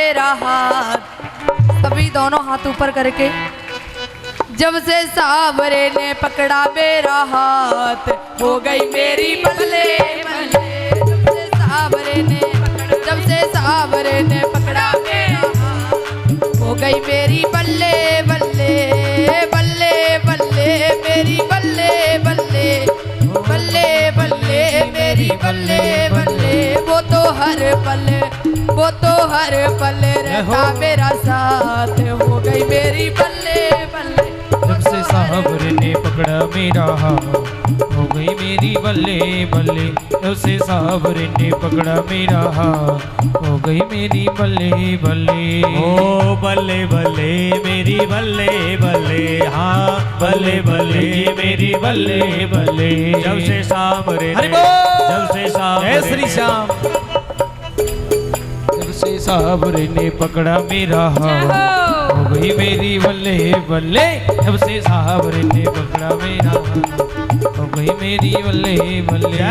मेरा हाथ, सभी दोनों हाथ ऊपर करके। जब से सावरे ने पकड़ा मेरा हाथ, हो गई मेरी बल्ले बल्ले। जब से सावरे ने पकड़ा मेरा हाथ, हो गई मेरी बल्ले बल्ले बल्ले बल्ले मेरी बल्ले बल्ले बल्ले बल्ले मेरी बल्ले बल्ले। वो तो हर पल रहता मेरा साथ, हो गई मेरी बल्ले बल्ले। जब से सावरे ने पकड़ा मेरा हाथ, हो गई मेरी बल्ले बल्ले। जब से सावरे ने पकड़ा मेरा हाथ, हो गई मेरी बल्ले बल्ले। ओ बल्ले बल्ले मेरी बल्ले बल्ले, हाँ बल्ले बल्ले मेरी बल्ले बल्ले। जब से सावरे ने, जब से सावरे, जय श्री श्याम। जब से सावरे ने पकड़ा मेरा हाथ, हो गई मेरी बल्ले बल्ले। जब से सावरे ने पकड़ा मेरा हाथ, हो गई मेरी बल्ले बल्ले।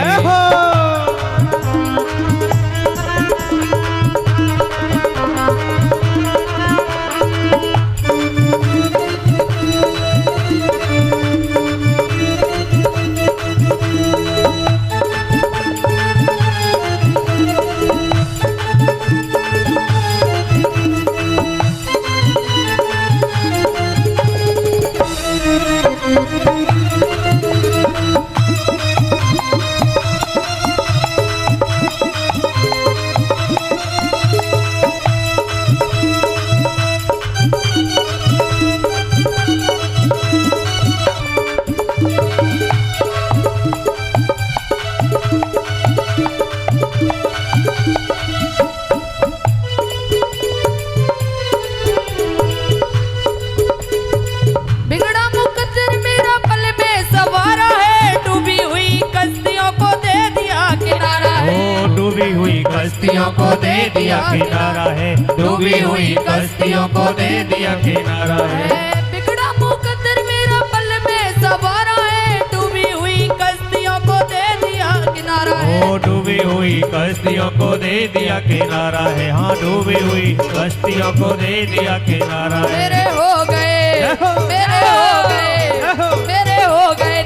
कश्तियों को दे दिया किनारा है, डूबी हुई कश्तियों को दे दिया किनारा है। बिगड़ा मुकद्दर मेरा पल में सवारा है, डूबी हुई कश्तियों को दे दिया किनारा है। ओ डूबी हुई कश्तियों को दे दिया किनारा है, हाँ डूबी हुई कश्तियों को दे दिया किनारा है। मेरे हो गए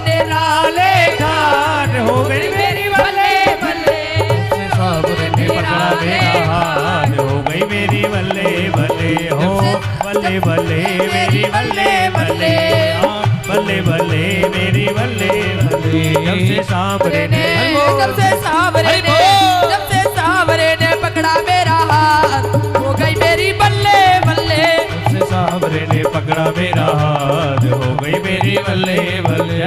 निराले घाट, हो गई मेरी बल्ले बल्ले। सावरे ने पकड़ा मेरा हाथ, हो गई मेरी बल्ले बल्ले। हो बल्ले बल्ले मेरी बल्ले बल्ले, हाँ बल्ले बल्ले मेरी बल्ले बल्ले। जब से सावरे ने पकड़ा मेरा हाथ, हो गई मेरी बल्ले बल्ले। जब से सावरे ने पकड़ा मेरा हाथ, हो गई मेरी बल्ले बल्ले।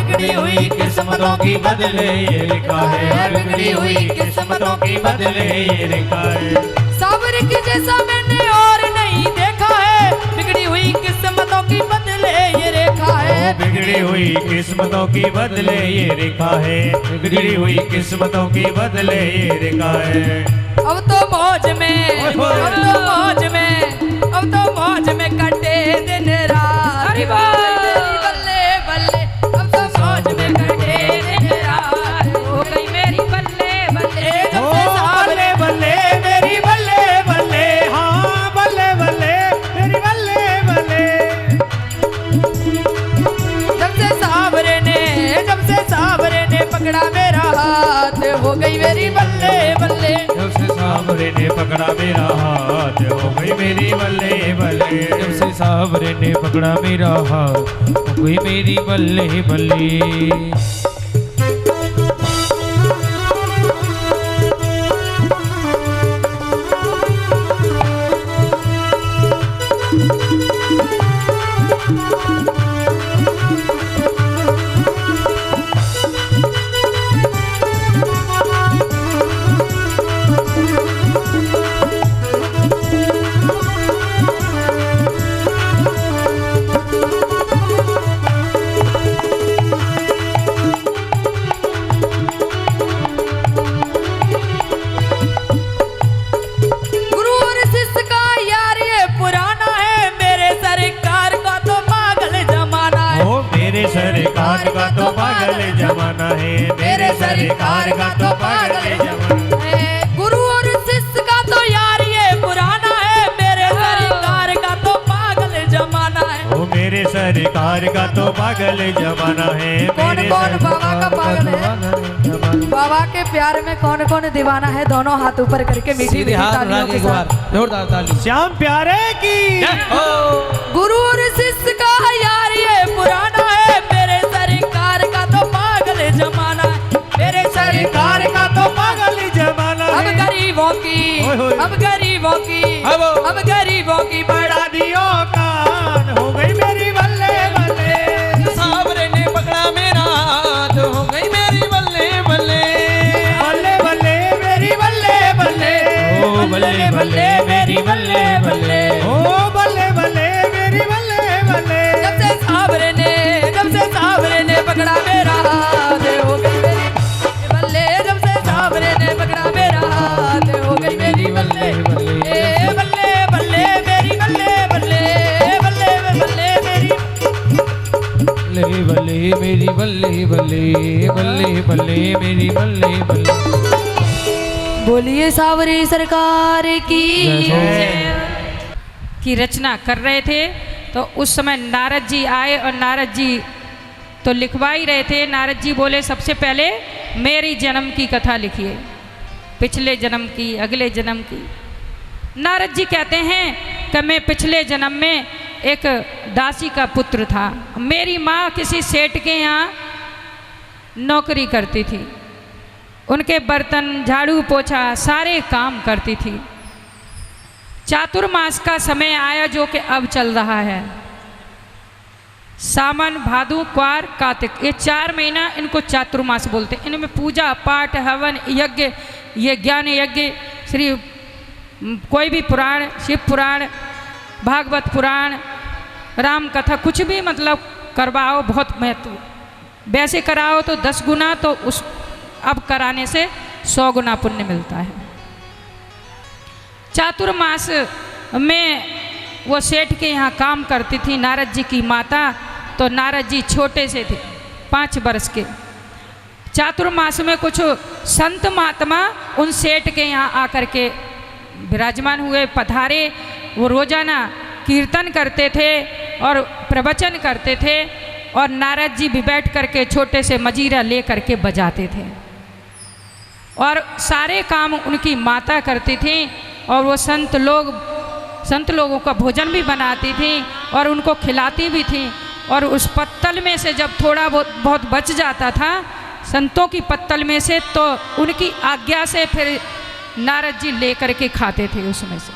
बिगड़ी हुई किस्मतों की बदले ये लिखा है, बिगड़ी हुई किस्मतों की बदले ये लिखा है। सावर के जैसा मैंने और नहीं देखा है, बिगड़ी हुई किस्मतों की बदले ये रेखा है। बिगड़ी हुई किस्मतों की बदले ये रेखा है, बिगड़ी हुई किस्मतों की बदले ये रेखा है। अब तो मौज में, अब तो मौज में कटे दिन रात। अरे बल्ले बल्ले, अब तो मौज में कटे दिन रात। हो गई मेरी बल्ले बल्ले, बल्ले बल्ले मेरी बल्ले बल्ले, हाँ बल्ले बल्ले मेरी बल्ले बल्ले। जब से सावरे ने पकड़ा मेरा हाथ, हो गई मेरी बल्ले बल्ले। जब से सावरे ने पकड़ा मेरा हाथ, हो गई मेरी बल्ले बल्ले। जब से सावरे ने पकड़ा मेरा हाथ, हो गई मेरी बल्ले बल्ले। सरकार का तो पागल जमाना है, मेरे सरकार का तो पागल जमाना है। गुरु और शिष्य का तो यार ये पुराना है, मेरे सरकार का तो पागल जमाना है। ओ मेरे सरकार का तो पागल जमाना है। कौन कौन बाबा का पागल है? बाबा के प्यार में कौन कौन दीवाना है? दोनों हाथ ऊपर करके मीठी मीठी तालियों के साथ जोरदार ताली। श्याम प्यारे की गुरु और शिष्य का यार ये पुराना है, मेरे सरकार का तो पागल जमाना है, मेरे सरकार का तो पागल जमाना है। अब गरीबों की, अब गरीबों की, अब गरीबों की बढ़ा दियो कान, हो गई मेरी बल्ले बल्ले। सावरे ने पकड़ा मेरा हाथ, हो गई मेरी बल्ले बल्ले। बल्ले बल्ले मेरी बल्ले बल्ले। ओ बल्ले बल्ले मेरी बल्ले बल्ले। ओ बल्ले बल्ले मेरी बल्ले बल्ले। जब से सावरे ने पकड़ा मेरा हाथ, हो गई मेरी बल्ले। जब से सावरे ने पकड़ा मेरा हाथ, हो गई मेरी बल्ले बल्ले। बल्ले बल्ले मेरी बल्ले बल्ले, बल्ले बल्ले मेरी बल्ले बल्ले मेरी बल्ले बल्ले, बल्ले बल्ले मेरी बल्ले बल्ले। बोलिए सावरी सरकार की रचना कर रहे थे तो उस समय नारद जी आए और नारद जी तो लिखवा ही रहे थे। नारद जी बोले सबसे पहले मेरी जन्म की कथा लिखिए, पिछले जन्म की, अगले जन्म की। नारद जी कहते हैं कि मैं पिछले जन्म में एक दासी का पुत्र था। मेरी माँ किसी सेठ के यहाँ नौकरी करती थी, उनके बर्तन, झाड़ू, पोछा सारे काम करती थी। चातुर्मास का समय आया जो कि अब चल रहा है। सावन, भादु, क्वार, कार्तिक, ये 4 महीना इनको चातुर्मास बोलते हैं। इनमें पूजा पाठ, हवन, यज्ञ, ये ज्ञान यज्ञ, श्री कोई भी पुराण, शिव पुराण, भागवत पुराण, राम कथा, कुछ भी मतलब करवाओ, बहुत महत्व। वैसे कराओ तो 10 गुना, तो उस अब कराने से 100 गुना पुण्य मिलता है। चातुर्मास में वो सेठ के यहाँ काम करती थी नारद जी की माता। तो नारद जी छोटे से थे, 5 वर्ष के। चातुर्मास में कुछ संत महात्मा उन सेठ के यहाँ आकर के विराजमान हुए, पधारे। वो रोजाना कीर्तन करते थे और प्रवचन करते थे, और नारद जी भी बैठ करके छोटे से मजीरा ले करके बजाते थे, और सारे काम उनकी माता करती थी। और वो संत लोगों का भोजन भी बनाती थी और उनको खिलाती भी थी। और उस पत्तल में से जब थोड़ा बहुत बच जाता था संतों की पत्तल में से, तो उनकी आज्ञा से फिर नारद जी ले करके खाते थे। उसमें से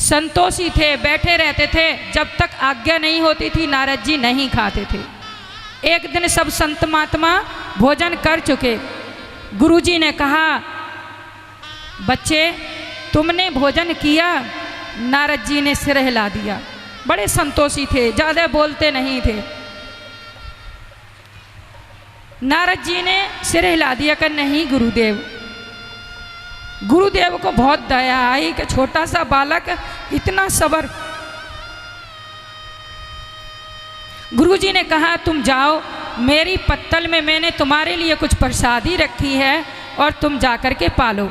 संतोषी थे, बैठे रहते थे, जब तक आज्ञा नहीं होती थी नारद जी नहीं खाते थे। एक दिन सब संत महात्मा भोजन कर चुके, गुरुजी ने कहा, बच्चे तुमने भोजन किया? नारद जी ने सिर हिला दिया। बड़े संतोषी थे, ज़्यादा बोलते नहीं थे। नारद जी ने सिर हिला दिया कि नहीं गुरुदेव। गुरुदेव को बहुत दया आई कि छोटा सा बालक इतना सब्र। गुरुजी ने कहा तुम जाओ, मेरी पत्तल में मैंने तुम्हारे लिए कुछ प्रसादी रखी है और तुम जाकर के पालो।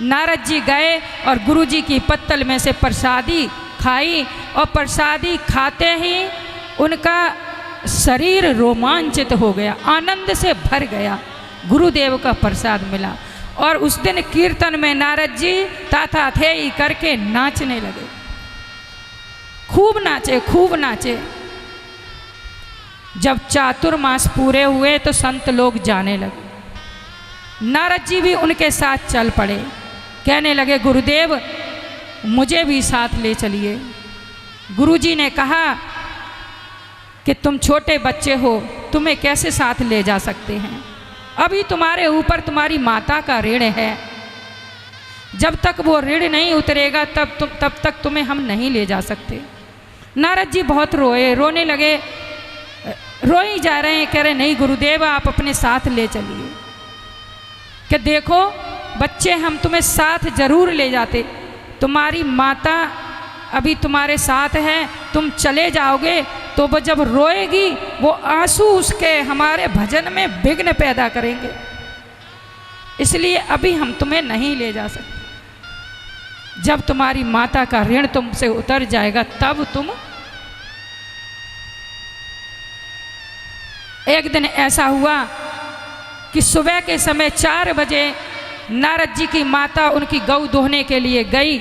नारद जी गए और गुरुजी की पत्तल में से प्रसादी खाई, और प्रसादी खाते ही उनका शरीर रोमांचित हो गया, आनंद से भर गया। गुरुदेव का प्रसाद मिला, और उस दिन कीर्तन में नारद जी ताता थे ही करके नाचने लगे। खूब नाचे, खूब नाचे। जब चातुर्मास पूरे हुए तो संत लोग जाने लगे। नारद जी भी उनके साथ चल पड़े। कहने लगे, गुरुदेव मुझे भी साथ ले चलिए। गुरुजी ने कहा कि तुम छोटे बच्चे हो, तुम्हें कैसे साथ ले जा सकते हैं? अभी तुम्हारे ऊपर तुम्हारी माता का ऋण है। जब तक वो ऋण नहीं उतरेगा तब तक तुम्हें हम नहीं ले जा सकते। नारद जी बहुत रोए, रोने लगे, रो ही जा रहे हैं। कह रहे, नहीं गुरुदेव आप अपने साथ ले चलिए। कि देखो बच्चे, हम तुम्हें साथ जरूर ले जाते, तुम्हारी माता अभी तुम्हारे साथ है, तुम चले जाओगे तो वो जब रोएगी वो आंसू उसके हमारे भजन में विघ्न पैदा करेंगे, इसलिए अभी हम तुम्हें नहीं ले जा सकते। जब तुम्हारी माता का ऋण तुमसे उतर जाएगा तब तुम। एक दिन ऐसा हुआ कि सुबह के समय 4 बजे नारद जी की माता उनकी गऊ दोहने के लिए गई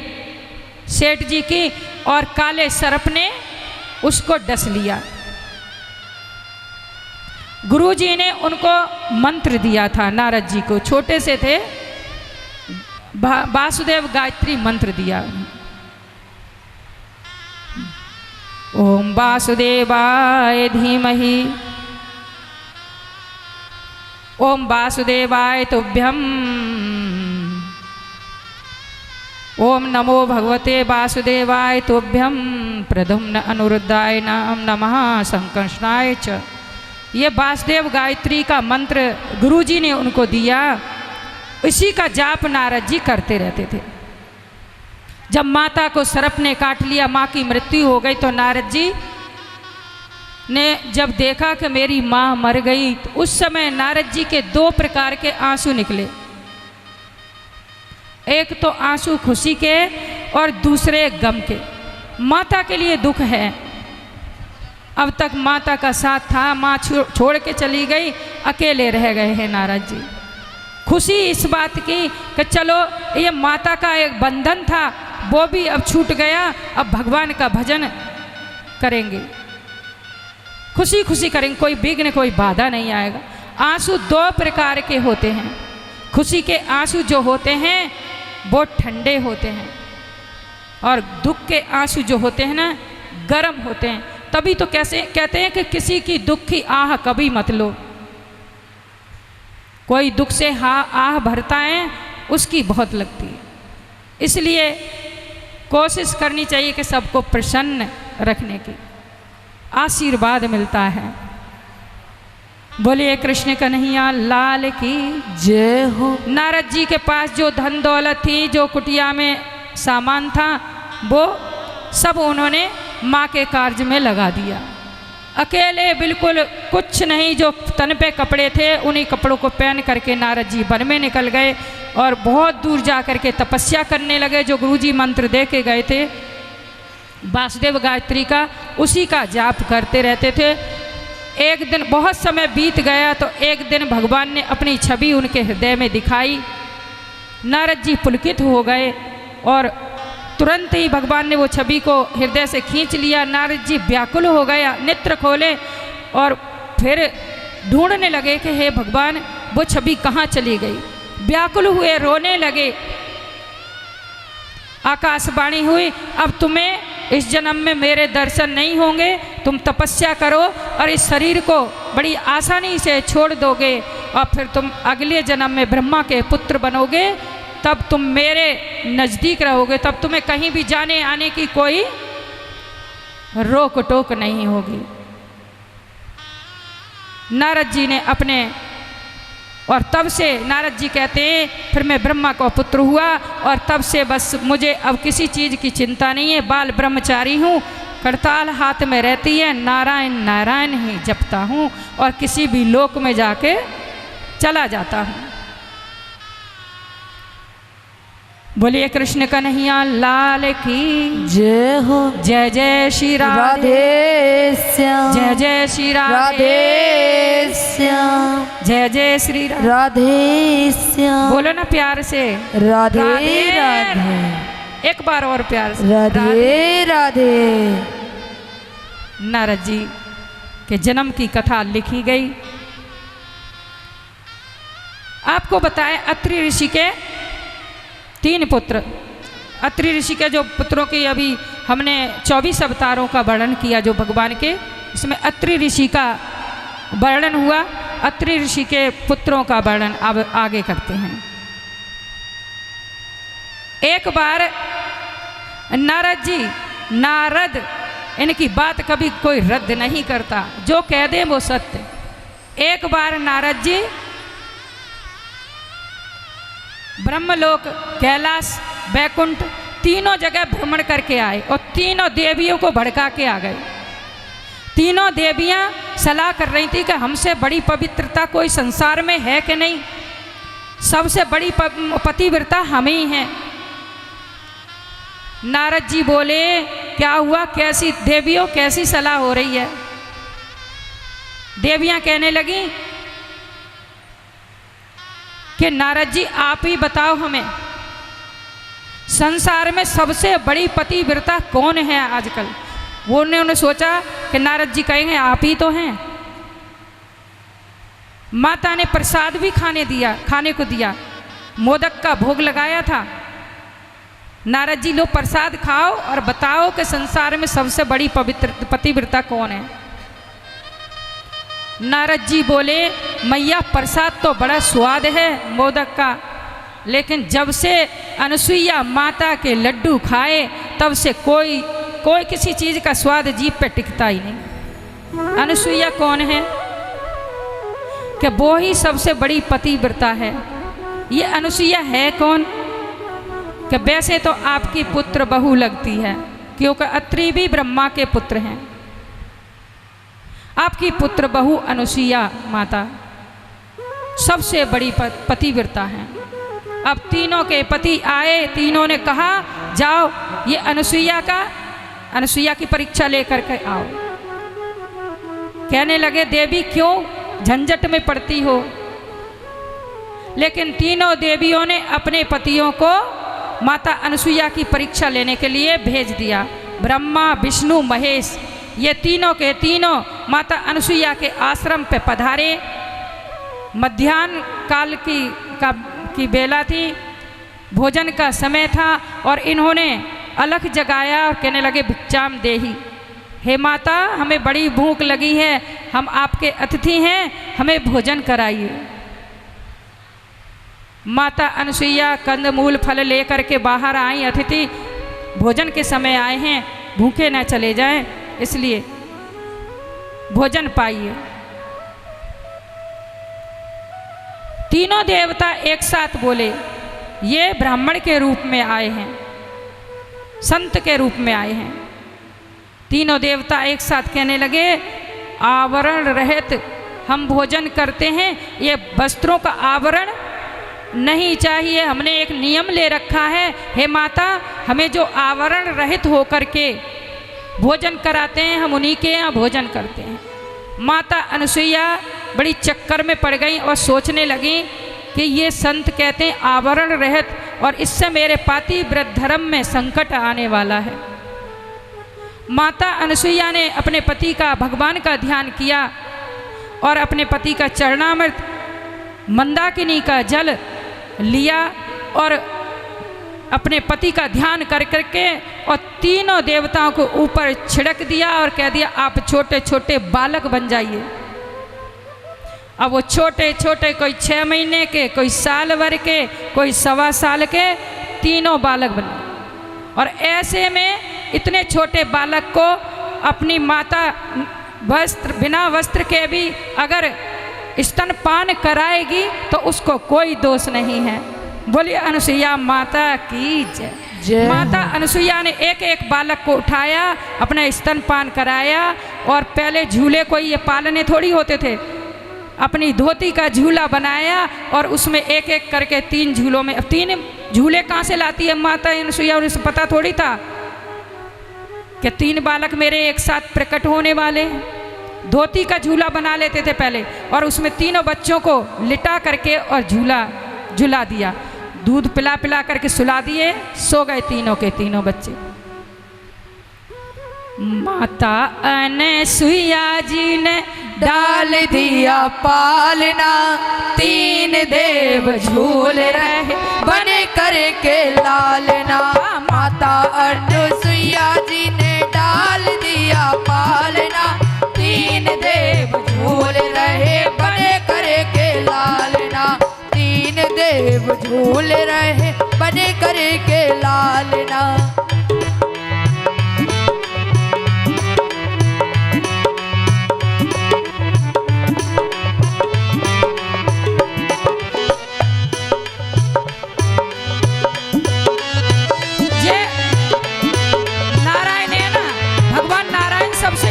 सेठ जी की, और काले सर्प ने उसको डस लिया। गुरुजी ने उनको मंत्र दिया था, नारद जी को छोटे से थे, वासुदेव गायत्री मंत्र दिया। ओम वासुदेवाय धीमहि ओम वासुदेवाय तुभ्यम ओम नमो भगवते वासुदेवाय तुभ्यम प्रद्युम्न अनिरुद्धाय नमः संकर्षणाय च। ये वासुदेव गायत्री का मंत्र गुरुजी ने उनको दिया। इसी का जाप नारद जी करते रहते थे। जब माता को सर्प ने काट लिया, माँ की मृत्यु हो गई, तो नारद जी ने जब देखा कि मेरी माँ मर गई, तो उस समय नारद जी के 2 प्रकार के आंसू निकले। एक तो आंसू खुशी के और दूसरे गम के। माता के लिए दुख है, अब तक माता का साथ था, माँ छोड़ के चली गई, अकेले रह गए हैं नारद जी। खुशी इस बात की कि चलो ये माता का एक बंधन था वो भी अब छूट गया, अब भगवान का भजन करेंगे, खुशी खुशी करेंगे, कोई विघ्न कोई बाधा नहीं आएगा। आंसू 2 प्रकार के होते हैं। खुशी के आंसू जो होते हैं वो ठंडे होते हैं, और दुख के आंसू जो होते हैं ना, गर्म होते हैं। तभी तो कैसे कहते हैं कि किसी की दुख की आह कभी मत लो। कोई दुख से आह भरता है उसकी बहुत लगती है, इसलिए कोशिश करनी चाहिए कि सबको प्रसन्न रखने की, आशीर्वाद मिलता है। बोलिए कृष्ण कन्हैया लाल की जय हो। नारद जी के पास जो धन दौलत थी, जो कुटिया में सामान था, वो सब उन्होंने माँ के कार्य में लगा दिया। अकेले बिल्कुल कुछ नहीं, जो तन पे कपड़े थे उन्हीं कपड़ों को पहन करके नारद जी वन में निकल गए और बहुत दूर जा कर के तपस्या करने लगे। जो गुरुजी मंत्र दे के गए थे वासुदेव गायत्री का, उसी का जाप करते रहते थे। एक दिन बहुत समय बीत गया तो एक दिन भगवान ने अपनी छवि उनके हृदय में दिखाई। नारद जी पुलकित हो गए और तुरंत ही भगवान ने वो छवि को हृदय से खींच लिया। नारद जी व्याकुल हो गया, नेत्र खोले और फिर ढूंढने लगे कि हे भगवान वो छवि कहाँ चली गई। व्याकुल हुए, रोने लगे। आकाशवाणी हुई, अब तुम्हें इस जन्म में मेरे दर्शन नहीं होंगे, तुम तपस्या करो और इस शरीर को बड़ी आसानी से छोड़ दोगे और फिर तुम अगले जन्म में ब्रह्मा के पुत्र बनोगे, तब तुम मेरे नज़दीक रहोगे, तब तुम्हें कहीं भी जाने आने की कोई रोक टोक नहीं होगी। नारद जी ने अपने, और तब से नारद जी कहते हैं फिर मैं ब्रह्मा का पुत्र हुआ और तब से बस मुझे अब किसी चीज़ की चिंता नहीं है। बाल ब्रह्मचारी हूँ, करताल हाथ में रहती है, नारायण नारायण ही जपता हूँ और किसी भी लोक में जाके चला जाता हूँ। बोलिए कृष्ण कन्हैया लाल की जय हो। जय जय श्री राधे श्याम, जय जय श्री राधे श्याम, जय जय श्री राधे श्याम। बोलो ना प्यार से, राधे राधे। एक बार और प्यार से, राधे राधे। नारद जी के जन्म की कथा लिखी गई। आपको बताएं, अत्रि ऋषि के 3 पुत्र। अत्रि ऋषि के जो पुत्रों की अभी हमने 24 अवतारों का वर्णन किया जो भगवान के, इसमें अत्रि ऋषि का वर्णन हुआ। अत्रि ऋषि के पुत्रों का वर्णन अब आगे करते हैं। एक बार नारद इनकी बात कभी कोई रद्द नहीं करता, जो कह दे वो सत्य। एक बार नारद जी ब्रह्मलोक, कैलाश, बैकुंठ तीनों जगह भ्रमण करके आए और तीनों देवियों को भड़का के आ गए। तीनों देवियां सलाह कर रही थी कि हमसे बड़ी पवित्रता कोई संसार में है कि नहीं, सबसे बड़ी पतिव्रता हम ही हैं। नारद जी बोले, क्या हुआ, कैसी देवियों कैसी सलाह हो रही है? देवियां कहने लगी कि नारद जी आप ही बताओ हमें, संसार में सबसे बड़ी पतिव्रता कौन है आजकल? वो उन्होंने सोचा कि नारद जी कहेंगे आप ही तो हैं। माता ने प्रसाद भी खाने को दिया, मोदक का भोग लगाया था। नारद जी लो प्रसाद खाओ और बताओ कि संसार में सबसे बड़ी पतिव्रता कौन है? नारद जी बोले, मैया प्रसाद तो बड़ा स्वाद है मोदक का, लेकिन जब से अनसुईया माता के लड्डू खाए तब से कोई किसी चीज़ का स्वाद जीभ पे टिकता ही नहीं। अनसुईया कौन है? कि वो ही सबसे बड़ी पतिव्रता है। ये अनसुईया है कौन? कि वैसे तो आपकी पुत्र बहू लगती है, क्योंकि अत्रि भी ब्रह्मा के पुत्र हैं। आपकी पुत्र बहू अनुसुईया माता सबसे बड़ी पतिव्रता है। अब तीनों के पति आए, तीनों ने कहा जाओ ये अनुसुईया की परीक्षा लेकर के आओ। कहने लगे देवी क्यों झंझट में पड़ती हो? लेकिन तीनों देवियों ने अपने पतियों को माता अनुसुईया की परीक्षा लेने के लिए भेज दिया। ब्रह्मा, विष्णु, महेश ये तीनों के तीनों माता अनुसुईया के आश्रम पे पधारे। मध्याह्न काल की बेला थी, भोजन का समय था और इन्होंने अलख जगाया और कहने लगे भिक्षाम देही, हे माता हमें बड़ी भूख लगी है, हम आपके अतिथि हैं, हमें भोजन कराइए। माता अनुसुईया कंदमूल फल लेकर के बाहर आई। अतिथि भोजन के समय आए हैं, भूखे न चले जाएं, इसलिए भोजन पाइए। तीनों देवता एक साथ बोले, ये ब्राह्मण के रूप में आए हैं, संत के रूप में आए हैं। तीनों देवता एक साथ कहने लगे आवरण रहित हम भोजन करते हैं, ये वस्त्रों का आवरण नहीं चाहिए, हमने एक नियम ले रखा है। हे माता हमें जो आवरण रहित होकर के भोजन कराते हैं हम उन्हीं के यहाँ भोजन करते हैं। माता अनुसुईया बड़ी चक्कर में पड़ गई और सोचने लगी कि ये संत कहते हैं आवरण रहित, और इससे मेरे पातिव्रत धर्म में संकट आने वाला है। माता अनुसुईया ने अपने पति का, भगवान का ध्यान किया और अपने पति का चरणामृत, मंदाकिनी का जल लिया और अपने पति का ध्यान कर करके और तीनों देवताओं को ऊपर छिड़क दिया और कह दिया आप छोटे छोटे बालक बन जाइए। अब वो छोटे छोटे कोई 6 महीने के, कोई साल भर के, कोई 1.25 साल के, तीनों बालक बने। और ऐसे में इतने छोटे बालक को अपनी माता बिना वस्त्र के भी अगर स्तनपान कराएगी तो उसको कोई दोष नहीं है। बोलिए अनुसुईया माता की जय। माता अनुसुईया ने एक एक बालक को उठाया, अपना स्तनपान कराया और पहले झूले कोई ये पालने थोड़ी होते थे, अपनी धोती का झूला बनाया और उसमें एक एक करके 3 झूलों में, 3 झूले कहाँ से लाती है माता अनुसुईया, और इसे पता थोड़ी था कि 3 बालक मेरे एक साथ प्रकट होने वाले हैं। धोती का झूला बना लेते थे पहले और उसमें तीनों बच्चों को लिटा करके और झूला दिया, दूध पिला करके सुला दिए, सो गए तीनों के तीनों बच्चे। माता अनसुईया जी ने डाल दिया पालना, तीन देव झूल रहे बन करके लालना। माता अनसुईया जी ने डाल दिया पालना, तीन देव झूल रहे बन करके लालना। तीन देव झूल रहे बन करके लालना।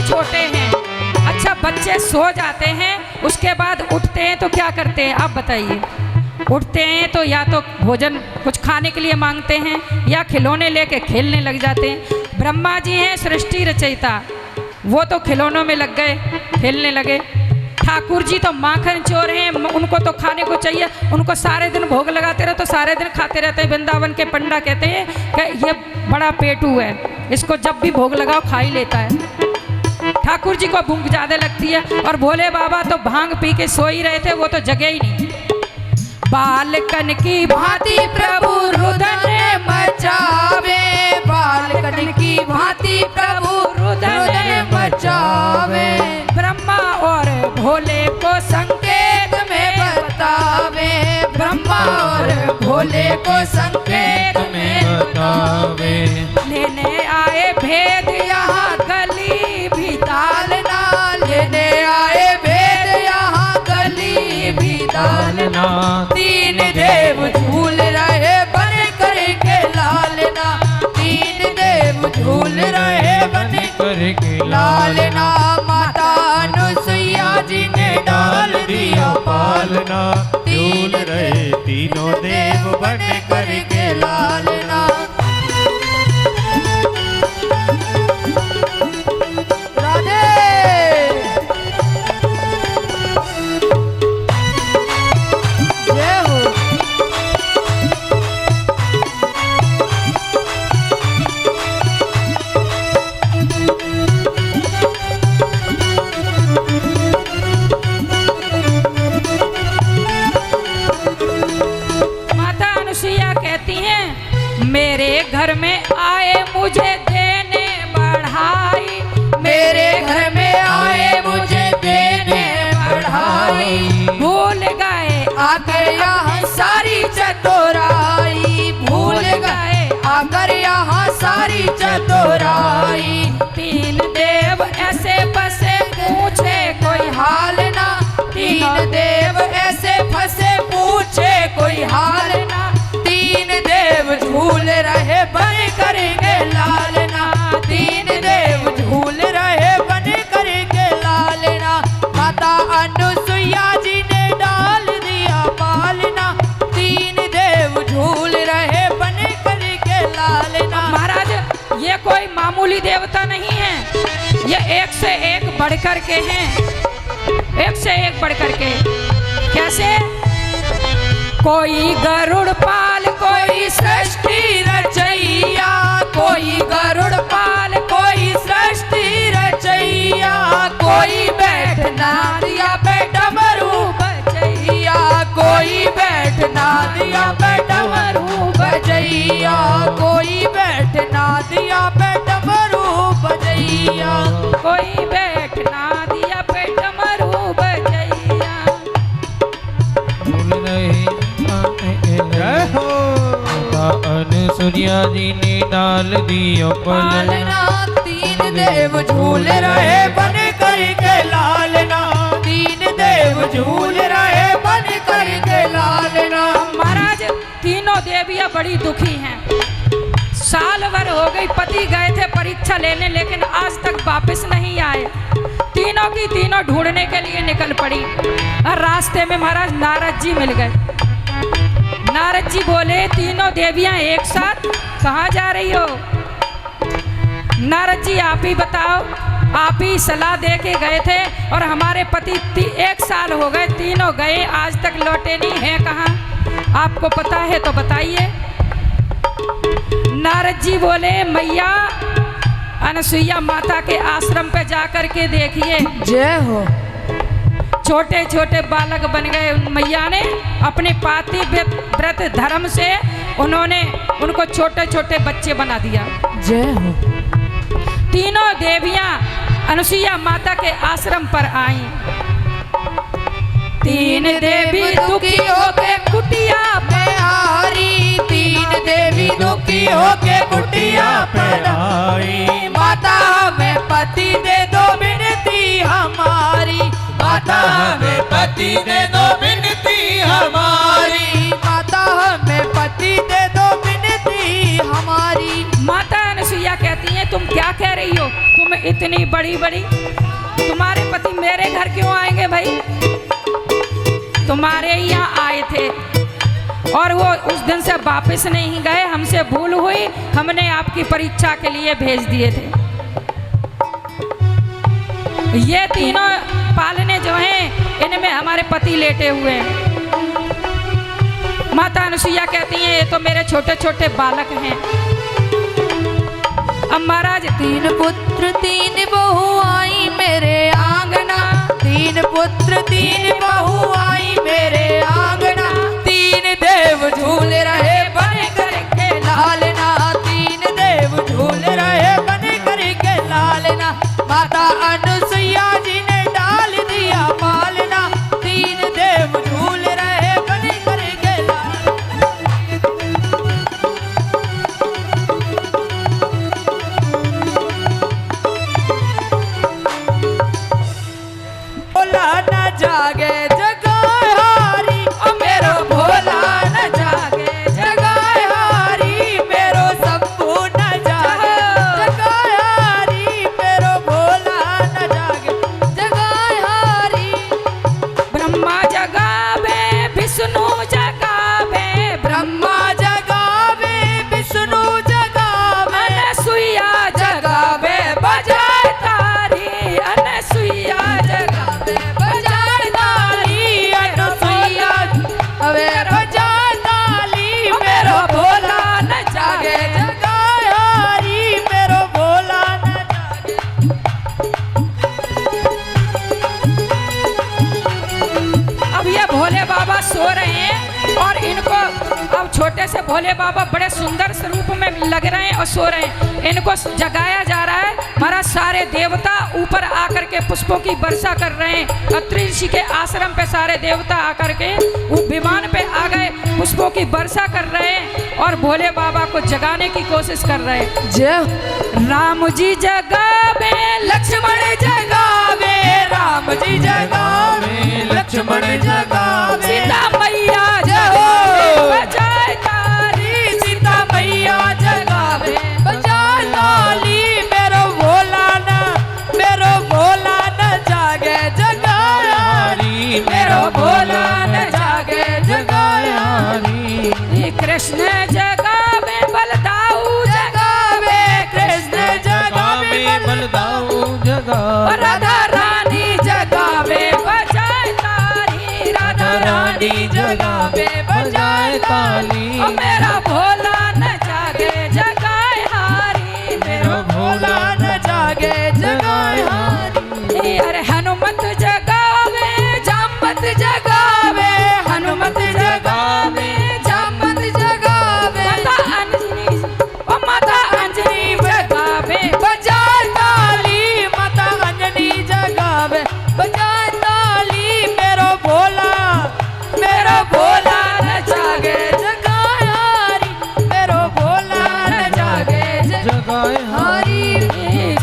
छोटे हैं। अच्छा, बच्चे सो जाते हैं, उसके बाद उठते हैं तो क्या करते हैं आप बताइए? उठते हैं तो या तो भोजन कुछ खाने के लिए मांगते हैं या खिलौने लेके खेलने लग जाते हैं। ब्रह्मा जी हैं सृष्टि रचयिता, वो तो खिलौनों में लग गए, खेलने लगे। ठाकुर जी तो माखन चोर हैं, उनको तो खाने को चाहिए, उनको सारे दिन भोग लगाते रहो तो सारे दिन खाते रहते हैं। वृंदावन के पंडा कहते हैं कि ये बड़ा पेटू है, इसको जब भी भोग लगाओ खा ही लेता है। ठाकुर जी को भूख ज्यादा लगती है और भोले बाबा तो भांग पी के सो ही रहे थे, वो तो जगे ही नहीं। बालकन की भांति प्रभु रुदन मचावे, बालकन की भांति प्रभु रुदन मचावे। ब्रह्मा और भोले को संकेत में बतावे, ब्रह्मा और भोले को संकेत में बतावे। लेने आए भेद यहाँ गली भी डालना, लेने आए भेद यहाँ गली भी डालना। तीन देव झूल रहे बन करके लालना, तीन देव झूल रहे बन करके लालना। माता अनसुईया जी ने डाल दिया पालना, झूल रहे तीनों देव बन करके लालना। मेरे घर में आए मुझे देने बढ़ाई, मेरे घर में आए मुझे देने बढ़ाई। भूल गए आकर यहाँ सारी चतुराई, भूल गए आकर यहाँ सारी चतुराई। तीन देव ऐसे बसे पूछे कोई हाल ना, तीन देव ऐसे फंसे पूछे कोई हाल ना। तीन देव झूल रहे बन करके लालना, तीन देव झूल रहे बन करके लालना। माता अनसुईया जी ने डाल दिया पालना, तीन देव झूल रहे बन करके लालना। महाराज, ये कोई मामूली देवता नहीं है, ये एक से एक बढ़ कर के हैं, एक से एक बढ़ कर के। कैसे? कोई गरुड़ पाल, कोई सृष्टि रचैया, कोई गरुड़ पाल, कोई सृष्टि रचैया। कोई बैठना दिया पे डमरू बजैया, कोई बैठना दिया पे डमरू बजैया, कोई बैठना दिया पे डमरू बजैया, कोई बैठना दिया पे डमरू बजैया। अनसुईया जी ने डाल दिया पालना, तीन देव झूल रहे बन करके लालना, तीन देव झूल रहे बन करके लालना। महाराज, तीनों देवियां बड़ी दुखी हैं। साल भर हो गई, पति गए थे परीक्षा लेने, लेकिन आज तक वापस नहीं आए। तीनों की तीनों ढूंढने के लिए निकल पड़ी और रास्ते में महाराज नारद जी मिल गए। नारद जी बोले, तीनों देवियां एक साथ कहाँ जा रही हो? नारद जी आप ही बताओ, आप ही सलाह दे के गए थे और हमारे पति 1 साल हो गए, तीनों गए आज तक लौटे नहीं है, कहाँ? आपको पता है तो बताइए। नारद जी बोले, मैया अनसुईया माता के आश्रम पे जाकर के देखिए, जय हो। छोटे छोटे बालक बन गए। मैया ने अपने पाति व्रत धर्म से उन्होंने उनको छोटे छोटे बच्चे बना दिया। जय हो। तीनों देवियां अनुसुईया माता के आश्रम पर आई। तीन देवी दुखी होके कुटिया पे हारी, तीन देवी दुखी होके कुटिया पर आई। माता हमें पति दे दो विनती हमारी, माता हमें पति दे दो विनती हमारी, माता हमें पति दे दो विनती हमारी। माता अनुसुईया कहती हैं, तुम क्या कह रही हो? तुम इतनी बड़ी बड़ी, तुम्हारे पति मेरे घर क्यों आएंगे भाई? तुम्हारे यहाँ आए थे और वो उस दिन से वापस नहीं गए। हमसे भूल हुई, हमने आपकी परीक्षा के लिए भेज दिए थे। ये तीनों पालने जो हैं, इनमें हमारे पति लेटे हुए हैं। माता अनुसुईया कहती हैं, ये तो मेरे छोटे छोटे बालक हैं। अब महाराज, तीन पुत्र तीन बहू आई मेरे आंगना, तीन पुत्र तीन बहू आई मेरे आंगना। तीन देव झूल रहे बन करके लालना, तीन देव झूल रहे बन करके लालना। माता अनुसुईया जी ने डाल दिया पालना, तीन देव झूल रहे बन करके लालना। भोला न जागे जगाहारी, मेरो भोला न जागे जगाहारी, मेरो शंभू न जागे जगाहारी, मेरो भोला न जागे जगाहारी। ब्रह्मा जगावे विष्णु जगावे, ब्रह्मा जगावे विष्णु जगावे, अनुसुईया जगावे बजाए तारी, अनुसुईया जगावे बजाए ताली अनुसुईया, अबे बजाए ताली, मेरो भोला न जागे जगाहारी, मेरो भोला न जागे। अब ये भोले बाबा सो रहे हैं और इनको अब छोटे से भोले बाबा बड़े सुंदर स्वरूप में लग रहे हैं और सो रहे हैं। इनको जगाया जा रहा है। महाराज, सारे देवता ऊपर आकर के पुष्पों की वर्षा कर रहे हैं। अत्रि ऋषि के आश्रम पे सारे देवता आकर के वो विमान पे आ गए, पुष्पों की वर्षा कर रहे हैं और भोले बाबा को जगाने की कोशिश कर रहे हैं। जय राम जी जगावे, लक्ष्मण जगावे, राम जी जगावे, लक्ष्मण जगावे, सीता मैया जगावे बजाए तारी, सीता मैया जगावे बजाए ताली, मेरो भोला न जागे जगाहारी, मेरो भोला न जागे जगाहारी। श्री कृष्ण जगावे बलदाऊ जगावे कृष्ण जगावे बलदाऊ जगा, राधा रानी जगावे बजाए तारी, राधा रानी जगावे बजाए ताली। और मेरा भोला न जागे जगाए हारी, मेरा भोला न जागे जगाहारी। अरे हनुमत जगावे जामवत जगावे, हनुमत जगावे जामवत जगावे, माता अंजनी, ओ माता अंजनी जगावे बजाए ताली, माता अंजनी जगावे बजाए ताली, मेरो भोला न जागे जगाहारी, मेरो भोला न जागे जगाहारी।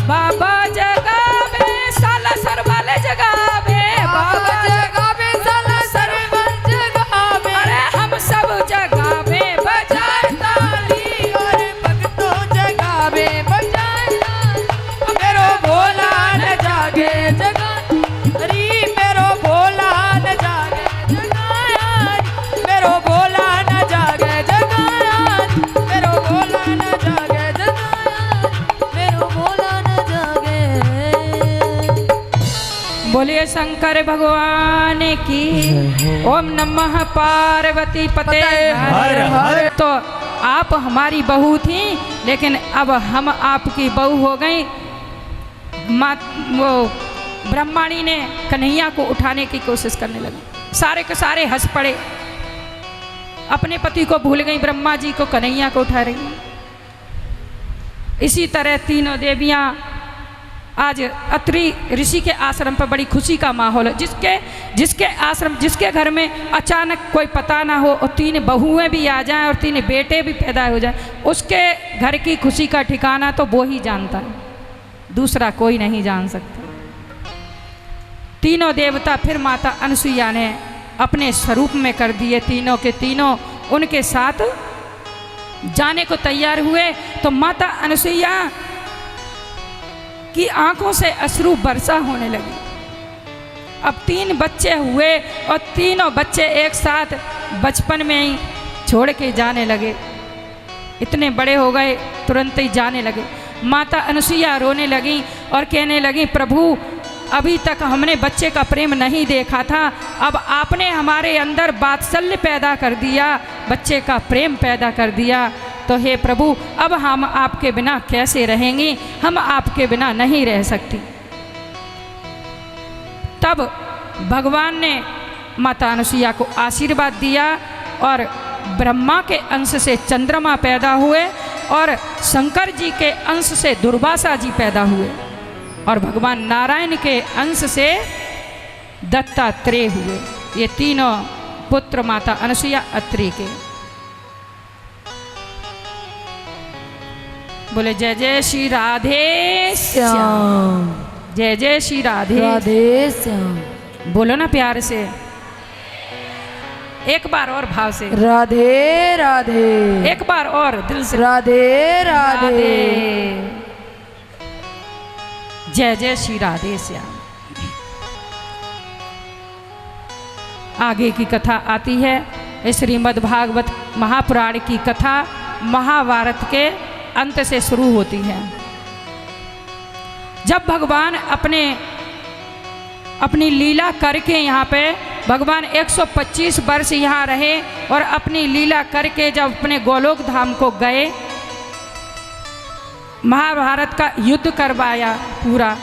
बाबा जगावे साला सर वाले जगावे, बाबा जगावे साला सरवर जगावे, अरे हम सब जगावे बजाए ताली, और भक्तों जगावे बजाए ताली, मेरो भोला न जागे जगाहारी, मेरो भोला न जागे जगाहारी, मेरो भोला न जागे जगाहारी, मेरो भोला न जागे जगाहारी, मेरो भोला न जागे। बोलिए शंकर भगवान की। ओम नमः पार्वती पते हर हर। तो आप हमारी बहू थी, लेकिन अब हम आपकी बहू हो गई। वो ब्रह्माणी ने कन्हैया को उठाने की कोशिश करने लगी। सारे के सारे हंस पड़े। अपने पति को भूल गई, ब्रह्मा जी को, कन्हैया को उठा रही। इसी तरह तीनों देवियां आज अत्रि ऋषि के आश्रम पर बड़ी खुशी का माहौल है। जिसके घर में अचानक कोई पता ना हो और 3 बहुएं भी आ जाएं और 3 बेटे भी पैदा हो जाएं, उसके घर की खुशी का ठिकाना तो वो ही जानता है, दूसरा कोई नहीं जान सकता। तीनों देवता फिर माता अनसुईया ने अपने स्वरूप में कर दिए। तीनों के तीनों उनके साथ जाने को तैयार हुए तो माता अनसुईया की आंखों से अश्रु वर्षा होने लगी। अब 3 बच्चे हुए और तीनों बच्चे एक साथ बचपन में ही छोड़ के जाने लगे। इतने बड़े हो गए, तुरंत ही जाने लगे। माता अनसुईया रोने लगी और कहने लगी, प्रभु अभी तक हमने बच्चे का प्रेम नहीं देखा था, अब आपने हमारे अंदर वात्सल्य पैदा कर दिया, बच्चे का प्रेम पैदा कर दिया, तो हे प्रभु अब हम आपके बिना कैसे रहेंगे, हम आपके बिना नहीं रह सकती। तब भगवान ने माता अनसुईया को आशीर्वाद दिया और ब्रह्मा के अंश से चंद्रमा पैदा हुए और शंकर जी के अंश से दुर्वासा जी पैदा हुए और भगवान नारायण के अंश से दत्तात्रेय हुए। ये तीनों पुत्र माता अनसुईया अत्रि के। बोले जय जय श्री राधे श्याम, जय जय श्री राधे राधे श्याम। बोलो ना प्यार से, एक बार और भाव से, राधे राधे। एक बार और दिल से, राधे राधे। जय जय श्री राधे श्याम। आगे की कथा आती है। श्रीमद् भागवत महापुराण की कथा महाभारत के अंत से शुरू होती है। जब भगवान अपनी लीला करके यहाँ पे भगवान 125 वर्ष यहाँ रहे और अपनी लीला करके जब अपने गोलोक धाम को गए, महाभारत का युद्ध करवाया पूरा।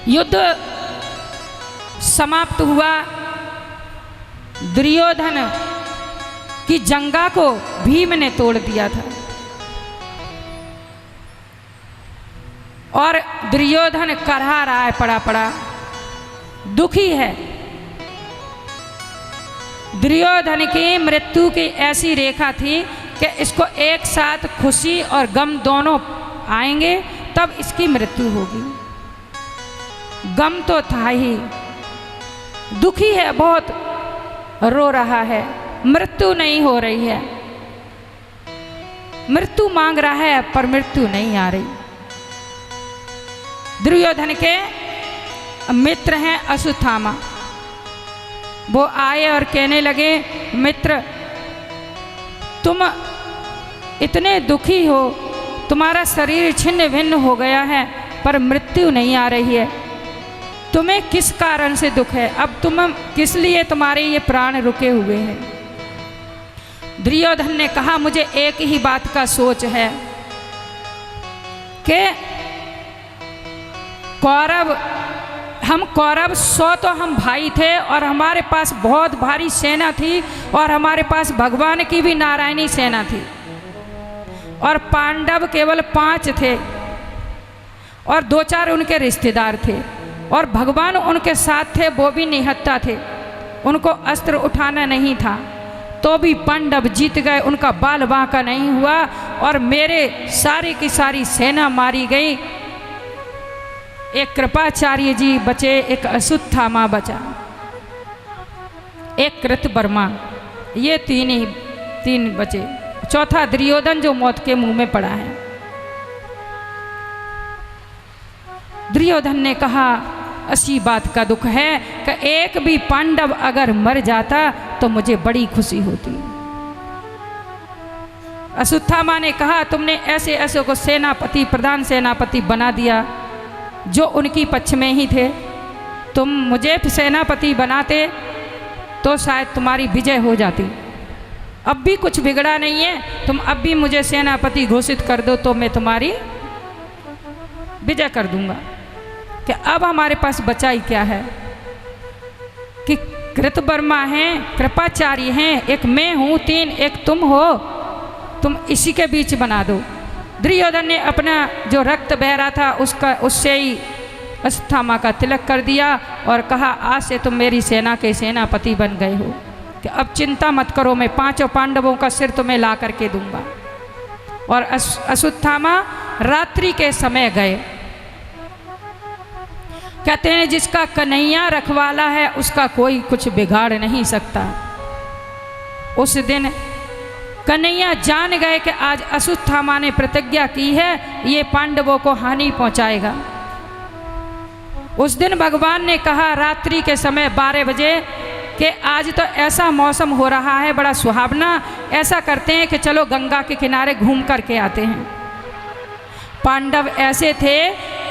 युद्ध समाप्त हुआ। दुर्योधन की जंगा को भीम ने तोड़ दिया था और दुर्योधन करहा रहा है, पड़ा दुखी है। दुर्योधन की मृत्यु की ऐसी रेखा थी कि इसको एक साथ खुशी और गम दोनों आएंगे तब इसकी मृत्यु होगी। गम तो था ही, दुखी है, बहुत रो रहा है, मृत्यु नहीं हो रही है, मृत्यु मांग रहा है पर मृत्यु नहीं आ रही। दुर्योधन के मित्र हैं अश्वत्थामा, वो आए और कहने लगे, मित्र तुम इतने दुखी हो, तुम्हारा शरीर छिन्न भिन्न हो गया है पर मृत्यु नहीं आ रही है, तुम्हें किस कारण से दुख है, अब तुम किस लिए तुम्हारे ये प्राण रुके हुए हैं। दुर्योधन ने कहा, मुझे एक ही बात का सोच है कि हम कौरव 100 तो हम भाई थे और हमारे पास बहुत भारी सेना थी और हमारे पास भगवान की भी नारायणी सेना थी और पांडव केवल 5 थे और 2-4 उनके रिश्तेदार थे और भगवान उनके साथ थे, वो भी निहत्था थे, उनको अस्त्र उठाना नहीं था, तो भी पांडव जीत गए, उनका बाल बांका नहीं हुआ और मेरे सारी की सारी सेना मारी गई। एक कृपाचार्य जी बचे, एक अश्वत्थामा बचा, एक कृतवर्मा, ये 3 बचे, चौथा दुर्योधन जो मौत के मुंह में पड़ा है। दुर्योधन ने कहा, ऐसी बात का दुख है कि एक भी पांडव अगर मर जाता तो मुझे बड़ी खुशी होती। अश्वत्थामा ने कहा, तुमने ऐसे ऐसे को सेनापति, प्रधान सेनापति बना दिया जो उनकी पक्ष में ही थे, तुम मुझे सेनापति बनाते तो शायद तुम्हारी विजय हो जाती। अब भी कुछ बिगड़ा नहीं है, तुम अब भी मुझे सेनापति घोषित कर दो तो मैं तुम्हारी विजय कर दूंगा। कि अब हमारे पास बचा ही क्या है कि कृतवर्मा हैं, कृपाचार्य हैं, एक मैं हूँ, 3 एक तुम हो, तुम इसी के बीच बना दो। दुर्योधन ने अपना जो रक्त बह रहा था उससे ही अश्वत्थामा का तिलक कर दिया और कहा आज से तुम मेरी सेना के सेनापति बन गए हो, कि अब चिंता मत करो, मैं 5 पांडवों का सिर तुम्हें ला करके दूंगा। और अश्वत्थामा रात्रि के समय गए। कहते हैं जिसका कन्हैया रखवाला है उसका कोई कुछ बिगाड़ नहीं सकता। उस दिन कन्हैया जान गए कि आज अश्वत्थामा ने प्रतिज्ञा की है ये पांडवों को हानि पहुंचाएगा। उस दिन भगवान ने कहा रात्रि के समय 12 बजे कि आज तो ऐसा मौसम हो रहा है बड़ा सुहावना, ऐसा करते हैं कि चलो गंगा के किनारे घूम करके आते हैं। पांडव ऐसे थे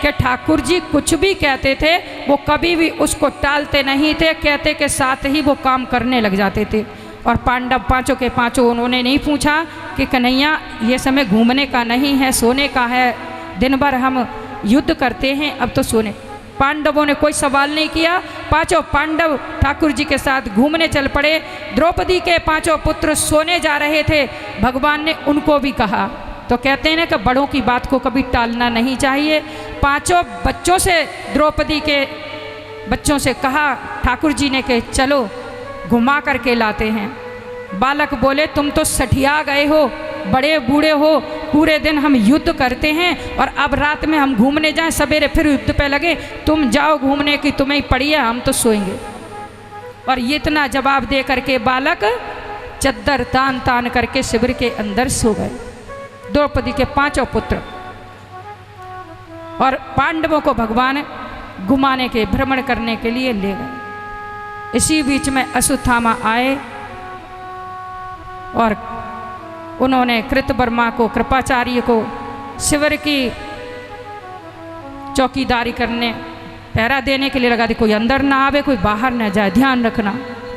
कि ठाकुर जी कुछ भी कहते थे वो कभी भी उसको टालते नहीं थे, कहते के साथ ही वो काम करने लग जाते थे। और पांडव 5 के 5 उन्होंने नहीं पूछा कि कन्हैया ये समय घूमने का नहीं है, सोने का है, दिन भर हम युद्ध करते हैं, अब तो सोने। पांडवों ने कोई सवाल नहीं किया। 5 पांडव ठाकुर जी के साथ घूमने चल पड़े। द्रौपदी के 5 पुत्र सोने जा रहे थे, भगवान ने उनको भी कहा। तो कहते हैं ना कि बड़ों की बात को कभी टालना नहीं चाहिए। 5 बच्चों से, द्रौपदी के बच्चों से कहा ठाकुर जी ने कि चलो घुमा करके लाते हैं। बालक बोले तुम तो सठिया गए हो, बड़े बूढ़े हो, पूरे दिन हम युद्ध करते हैं और अब रात में हम घूमने जाएं, सवेरे फिर युद्ध पे लगे, तुम जाओ घूमने की तुम्हें पड़ी है, हम तो सोएंगे। और ये इतना जवाब दे करके बालक चद्दर तान तान करके शिविर के अंदर सो गए, द्रौपदी के 5 पुत्र। और पांडवों को भगवान घुमाने के, भ्रमण करने के लिए ले गए। इसी बीच में अश्वत्थामा आए और उन्होंने कृतवर्मा को, कृपाचार्य को शिविर की चौकीदारी करने, पहरा देने के लिए लगा दी। कोई अंदर ना आवे, कोई बाहर ना जाए, ध्यान रखना,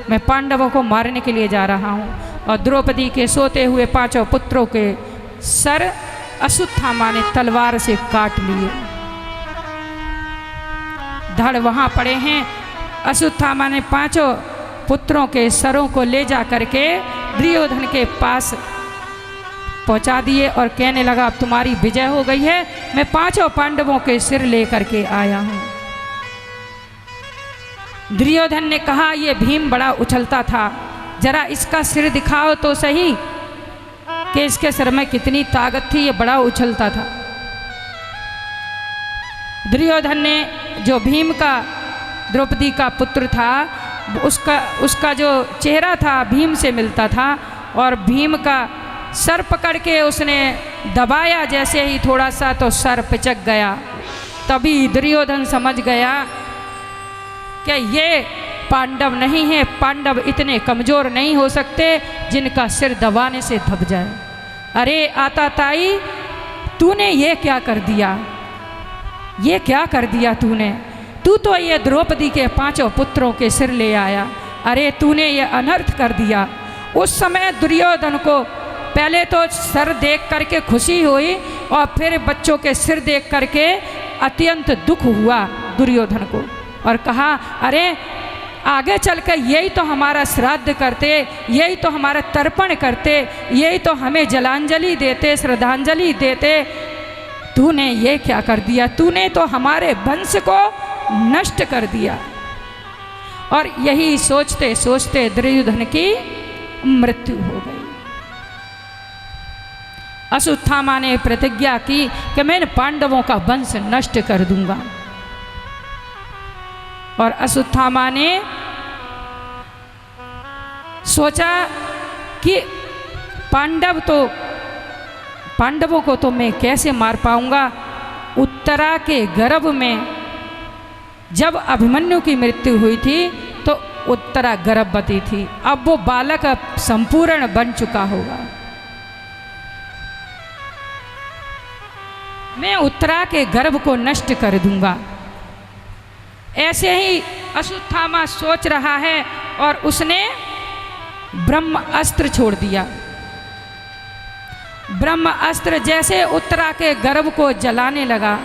मैं पांडवों को मारने के लिए जा रहा हूँ। और द्रौपदी के सोते हुए 5 पुत्रों के सर अश्वत्थामा ने तलवार से काट लिए, धड़ वहाँ पड़े हैं। अश्वत्थामा ने 5 पुत्रों के सरों को ले जा करके दुर्योधन के पास पहुंचा दिए और कहने लगा अब तुम्हारी विजय हो गई है, मैं 5 पांडवों के सिर ले करके आया हूं। दुर्योधन ने कहा ये भीम बड़ा उछलता था, जरा इसका सिर दिखाओ तो सही कि इसके सिर में कितनी ताकत थी, ये बड़ा उछलता था। दुर्योधन ने, जो भीम का, द्रौपदी का पुत्र था, उसका जो चेहरा था भीम से मिलता था और भीम का सर पकड़ के उसने दबाया जैसे ही थोड़ा सा तो सर पिचक गया। तभी दुर्योधन समझ गया कि ये पांडव नहीं है, पांडव इतने कमज़ोर नहीं हो सकते जिनका सिर दबाने से दब जाए। अरे आताताई, तूने ये क्या कर दिया, ये क्या कर दिया तूने, तू तो ये द्रौपदी के 5 पुत्रों के सिर ले आया, अरे तूने ये अनर्थ कर दिया। उस समय दुर्योधन को पहले तो सर देख करके खुशी हुई और फिर बच्चों के सिर देख करके अत्यंत दुख हुआ दुर्योधन को, और कहा अरे आगे चलकर यही तो हमारा श्राद्ध करते, यही तो हमारा तर्पण करते, यही तो हमें जलांजलि देते, श्रद्धांजलि देते, तूने ये क्या कर दिया, तूने तो हमारे वंश को नष्ट कर दिया। और यही सोचते सोचते दुर्योधन की मृत्यु हो गई। अश्वत्थामा ने प्रतिज्ञा की कि मैं पांडवों का वंश नष्ट कर दूंगा। और अश्वत्थामा ने सोचा कि पांडवों को तो मैं कैसे मार पाऊंगा। उत्तरा के गर्भ में जब अभिमन्यु की मृत्यु हुई थी तो उत्तरा गर्भवती थी, अब वो बालक संपूर्ण बन चुका होगा। मैं उत्तरा के गर्भ को नष्ट कर दूंगा। ऐसे ही अश्वत्थामा सोच रहा है और उसने ब्रह्म अस्त्र छोड़ दिया। ब्रह्म अस्त्र जैसे उत्तरा के गर्भ को जलाने लगा,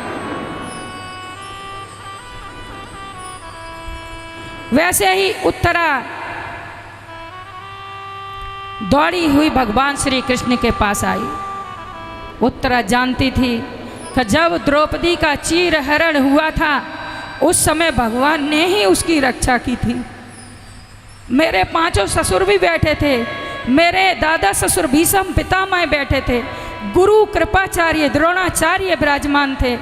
वैसे ही उत्तरा दौड़ी हुई भगवान श्री कृष्ण के पास आई। उत्तरा जानती थी कि जब द्रौपदी का चीरहरण हुआ था उस समय भगवान ने ही उसकी रक्षा की थी। मेरे 5 ससुर भी बैठे थे, मेरे दादा ससुर भीष्म पितामह बैठे थे, गुरु कृपाचार्य द्रोणाचार्य विराजमान थे,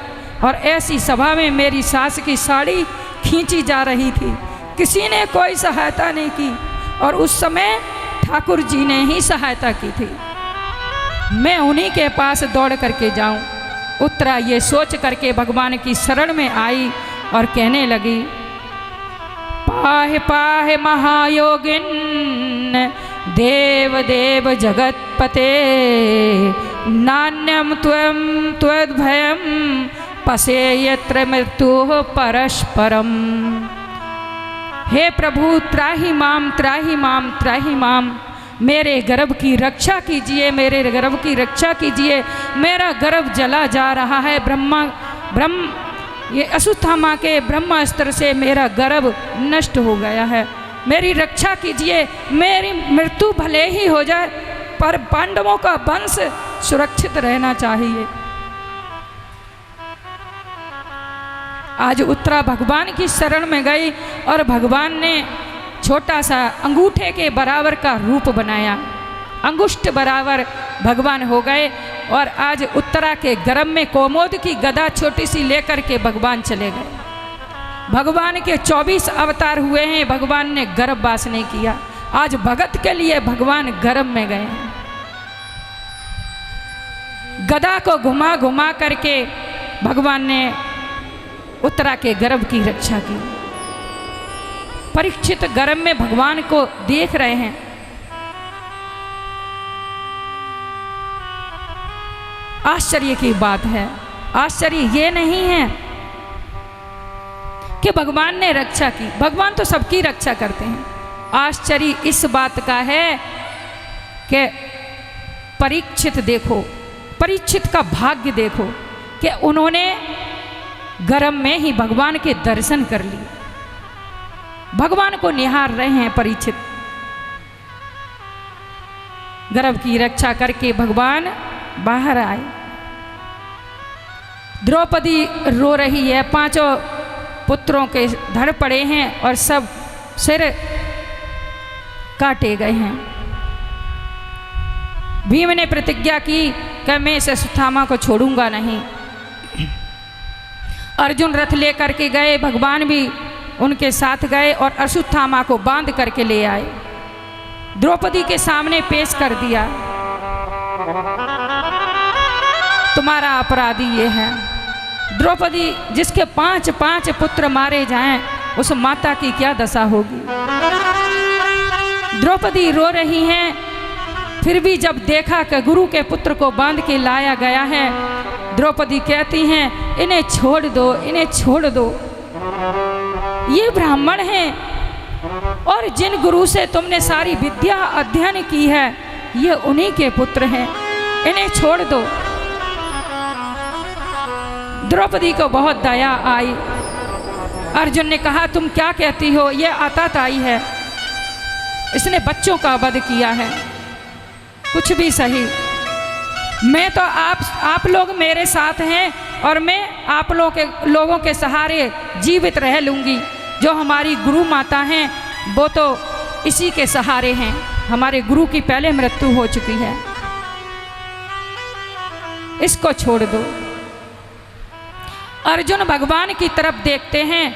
और ऐसी सभा में मेरी सास की साड़ी खींची जा रही थी। किसी ने कोई सहायता नहीं की, और उस समय ठाकुर जी ने ही सहायता की थी। मैं उन्हीं के पास दौड़ करके जाऊं। उत्तरा ये सोच करके भगवान की शरण में आई और कहने लगी, पाहे पाहे महायोगिन देव देव जगतपते, नान्यम त्वं त्वद्भयं पसे यत्र मृत्युः परस्परम। हे प्रभु त्राहि माम त्राहि माम त्राहि माम, मेरे गर्भ की रक्षा कीजिए, मेरे गर्भ की रक्षा कीजिए, मेरा गर्भ जला जा रहा है। ये अश्वत्थामा के ब्रह्मास्त्र से मेरा गर्भ नष्ट हो गया है, मेरी रक्षा कीजिए, मेरी मृत्यु भले ही हो जाए पर पांडवों का वंश सुरक्षित रहना चाहिए। आज उत्तरा भगवान की शरण में गई और भगवान ने छोटा सा अंगूठे के बराबर का रूप बनाया, अंगुष्ठ बराबर भगवान हो गए, और आज उत्तरा के गर्भ में कोमोद की गदा छोटी सी लेकर के भगवान चले गए। भगवान के 24 अवतार हुए हैं, भगवान ने गर्भवास नहीं किया। आज भगत के लिए भगवान गर्भ में गए हैं। गदा को घुमा घुमा करके भगवान ने उत्तरा के गर्भ की रक्षा की। परीक्षित गर्भ में भगवान को देख रहे हैं। आश्चर्य की बात है, आश्चर्य ये नहीं है कि भगवान ने रक्षा की, भगवान तो सबकी रक्षा करते हैं। आश्चर्य इस बात का है कि परीक्षित देखो, परीक्षित का भाग्य देखो कि उन्होंने गर्भ में ही भगवान के दर्शन कर लिए, भगवान को निहार रहे हैं। परीक्षित गर्भ की रक्षा करके भगवान बाहर आए। द्रौपदी रो रही है, 5 पुत्रों के धड़ पड़े हैं और सब सिर काटे गए हैं। भीम ने प्रतिज्ञा की कि मैं इस अश्वत्थामा को छोड़ूंगा नहीं। अर्जुन रथ लेकर के गए, भगवान भी उनके साथ गए और अश्वत्थामा को बांध करके ले आए, द्रौपदी के सामने पेश कर दिया। तुम्हारा अपराधी ये है। द्रौपदी जिसके 5 पुत्र मारे जाएं, उस माता की क्या दशा होगी। द्रौपदी रो रही हैं, फिर भी जब देखा कि गुरु के पुत्र को बांध के लाया गया है, द्रौपदी कहती हैं, इन्हें छोड़ दो, इन्हें छोड़ दो, ये ब्राह्मण हैं और जिन गुरु से तुमने सारी विद्या अध्ययन की है, ये उन्हीं के पुत्र हैं, इन्हें छोड़ दो। द्रौपदी को बहुत दया आई। अर्जुन ने कहा, तुम क्या कहती हो, ये आताताई है, इसने बच्चों का वध किया है। कुछ भी सही, मैं तो आप लोग मेरे साथ हैं और मैं आप लोगों के सहारे जीवित रह लूँगी। जो हमारी गुरु माता हैं वो तो इसी के सहारे हैं, हमारे गुरु की पहले मृत्यु हो चुकी है, इसको छोड़ दो। अर्जुन भगवान की तरफ देखते हैं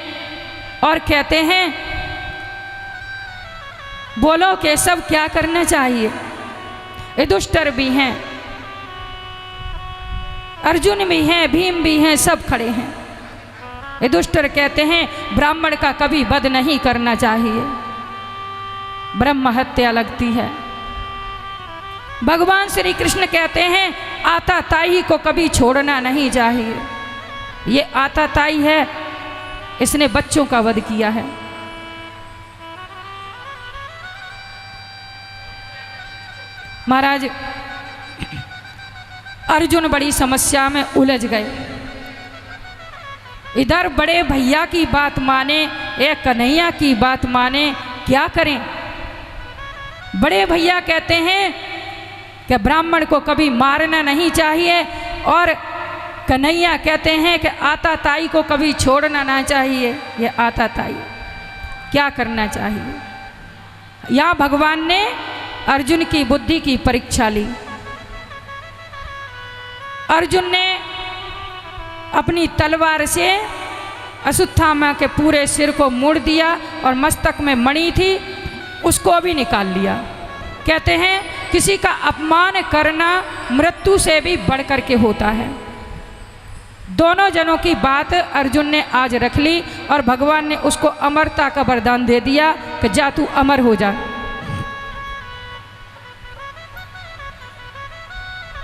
और कहते हैं, बोलो केशव क्या करना चाहिए। युधिष्ठिर भी हैं, अर्जुन भी हैं, भीम भी हैं, सब खड़े हैं। युधिष्ठिर कहते हैं, ब्राह्मण का कभी वध नहीं करना चाहिए, ब्रह्म हत्या लगती है। भगवान श्री कृष्ण कहते हैं, आताताई को कभी छोड़ना नहीं चाहिए, ये आताताई है, इसने बच्चों का वध किया है। महाराज अर्जुन बड़ी समस्या में उलझ गए। इधर बड़े भैया की बात माने, एक कन्हैया की बात माने, क्या करें। बड़े भैया कहते हैं कि ब्राह्मण को कभी मारना नहीं चाहिए, और कन्हैया कहते हैं कि आता ताई को कभी छोड़ना ना चाहिए। ये आता ताई क्या करना चाहिए। यहाँ भगवान ने अर्जुन की बुद्धि की परीक्षा ली। अर्जुन ने अपनी तलवार से अश्वत्थामा के पूरे सिर को मोड़ दिया, और मस्तक में मणि थी उसको भी निकाल लिया। कहते हैं किसी का अपमान करना मृत्यु से भी बढ़कर के होता है। दोनों जनों की बात अर्जुन ने आज रख ली, और भगवान ने उसको अमरता का वरदान दे दिया कि जा तू अमर हो जा।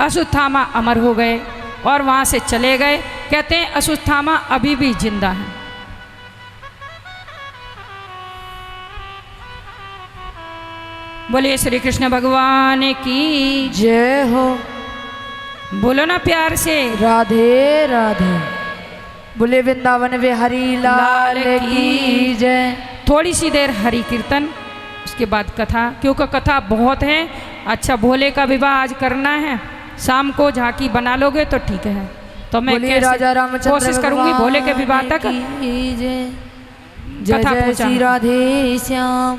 अश्वत्थामा अमर हो गए और वहाँ से चले गए। कहते हैं अश्वत्थामा अभी भी जिंदा है। बोलिए श्री कृष्ण भगवान की जय हो। बोलो ना प्यार से, राधे राधे। बोले वृंदावन बिहारी लाल की जय। थोड़ी सी देर हरि कीर्तन, उसके बाद कथा, क्योंकि कथा बहुत है। अच्छा, भोले का विवाह आज करना है, शाम को झांकी बना लोगे तो ठीक है। तो मैं राजा रामचंद्र कोशिश करूंगी भोले के विवाह तक कथा पहुंचाऊं। राधे श्याम।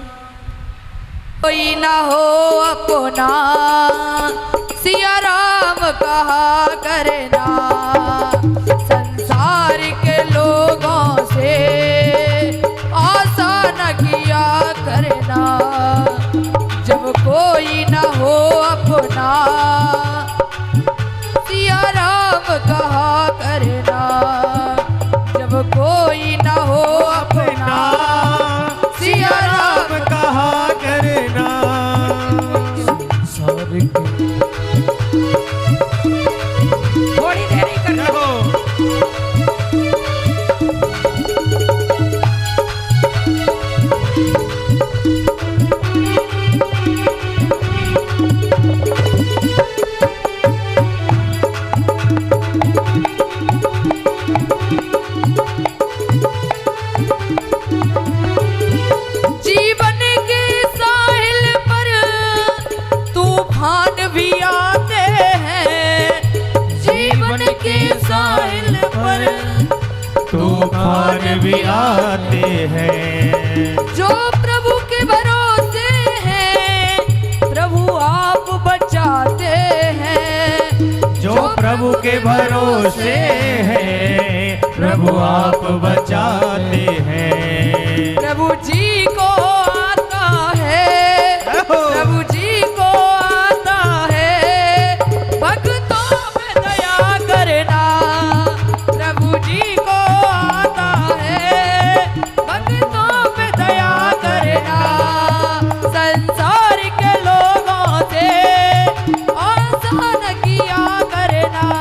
कोई ना हो अपना सिया राम कहा करना, संसार के लोगों से आशा न किया करना। जब कोई ना हो अपना सिया राम कहा करना, जब कोई ना हो अपना सिया राम कहा करना। थोड़ी देर ही करना हो। जीवन के साहिल पर तूफान भी आते हैं, जीवन के साहिल पर तूफान भी आते हैं। जो प्रभु के भरोसे हैं प्रभु आप बचाते हैं। जो प्रभु के भरोसे हैं प्रभु आप बचाते हैं। प्रभु जी को आता है, प्रभु जी को आता है, भक्तों पे दया करना। प्रभु जी को आता है, भक्तों पे दया करना। संसार के लोगों से आसान किया करना।